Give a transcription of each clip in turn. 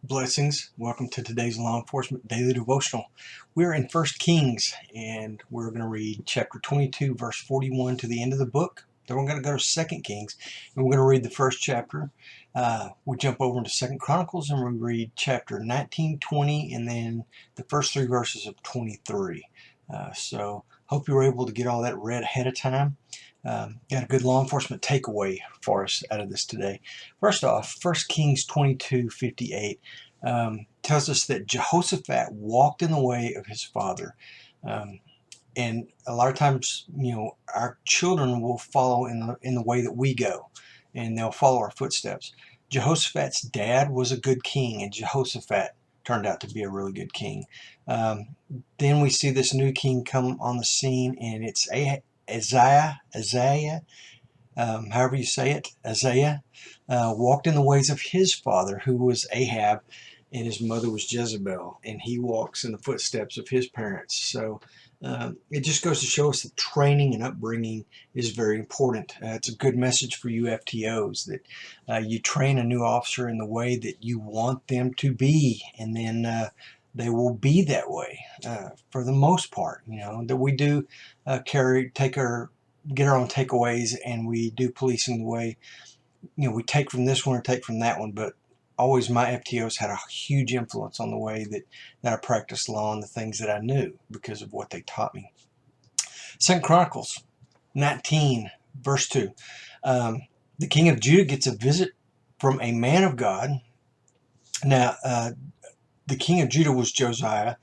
Blessings. Welcome to today's Law Enforcement Daily Devotional. We're in 1 Kings, and we're going to read chapter 22, verse 41 to the end of the book. Then we're going to go to 2 Kings, and we're going to read the first chapter. We jump over into 2 Chronicles, and we read chapter 19, 20, and then the first three verses of 23. So hope you were able to get all that read ahead of time. Got a good law enforcement takeaway for us out of this today. First off, 1 Kings 22:58 tells us that Jehoshaphat walked in the way of his father. And a lot of times, our children will follow in the way that we go, and they'll follow our footsteps. Jehoshaphat's dad was a good king, and Jehoshaphat turned out to be a really good king. Then we see this new king come on the scene, and it's Isaiah, however you say it, Isaiah, walked in the ways of his father, who was Ahab, and his mother was Jezebel, and he walks in the footsteps of his parents. So it just goes to show us that training and upbringing is very important. It's a good message for you FTOs, that you train a new officer in the way that you want them to be, and then they will be that way for the most part. That we do get our own takeaways, and we do policing the way we take from this one or take from that one, but always my FTOs had a huge influence on the way that I practiced law and the things that I knew because of what they taught me. 2 Chronicles 19 verse 2. The king of Judah gets a visit from a man of God. Now the king of Judah was Jehoshaphat,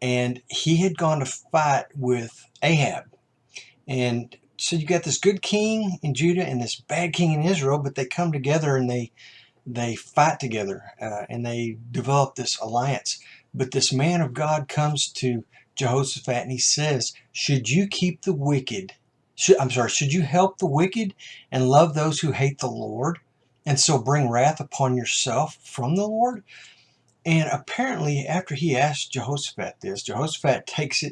and he had gone to fight with Ahab. And so you got this good king in Judah and this bad king in Israel, but they come together and they fight together, and they develop this alliance. But this man of God comes to Jehoshaphat and he says, should you help the wicked and love those who hate the Lord, and so bring wrath upon yourself from the Lord? And apparently, after he asked Jehoshaphat this, Jehoshaphat takes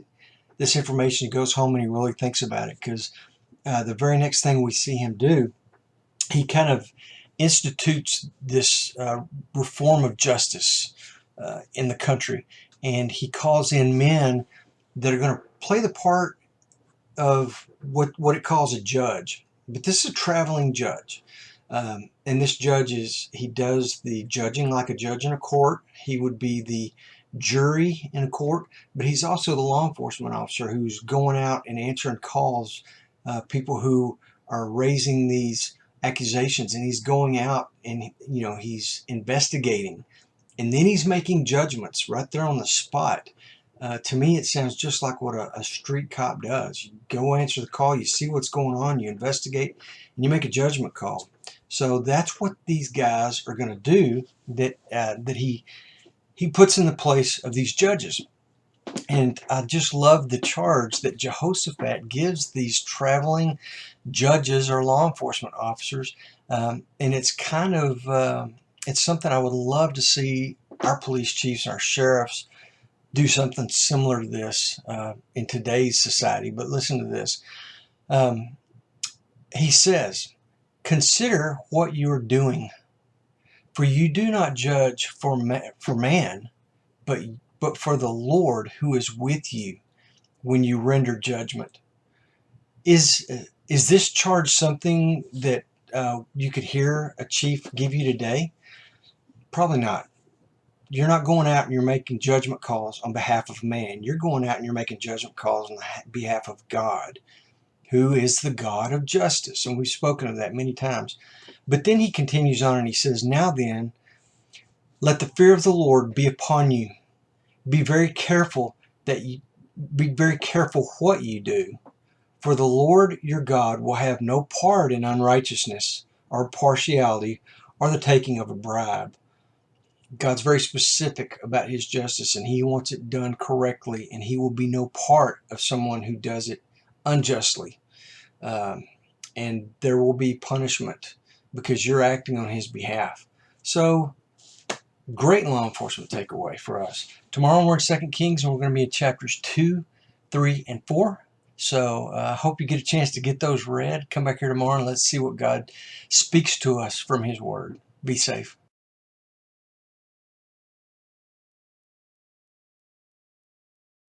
this information, goes home, and he really thinks about it, because the very next thing we see him do, he kind of institutes this reform of justice in the country, and he calls in men that are going to play the part of what it calls a judge. But this is a traveling judge. And this judge he does the judging like a judge in a court. He would be the jury in a court, but he's also the law enforcement officer who's going out and answering calls, people who are raising these accusations, and he's going out and he's investigating, and then he's making judgments right there on the spot. To me, it sounds just like what a street cop does. You go answer the call, you see what's going on, you investigate, and you make a judgment call. So that's what these guys are going to do, that he puts in the place of these judges. And I just love the charge that Jehoshaphat gives these traveling judges or law enforcement officers. And it's kind of, it's something I would love to see our police chiefs, our sheriffs, do something similar to this in today's society. But listen to this. He says, consider what you are doing, for you do not judge for man, but for the Lord who is with you when you render judgment. Is this charge something that you could hear a chief give you today? Probably not. You're not going out and you're making judgment calls on behalf of man. You're going out and you're making judgment calls on behalf of God, who is the God of justice. And we've spoken of that many times. But then he continues on and he says, now then, let the fear of the Lord be upon you. Be very careful what you do. For the Lord your God will have no part in unrighteousness or partiality or the taking of a bribe. God's very specific about his justice, and he wants it done correctly, and he will be no part of someone who does it unjustly. And there will be punishment because you're acting on his behalf. So, great law enforcement takeaway for us. Tomorrow we're in 2 Kings, and we're going to be in chapters 2, 3, and 4. So I hope you get a chance to get those read. Come back here tomorrow and let's see what God speaks to us from his word. Be safe.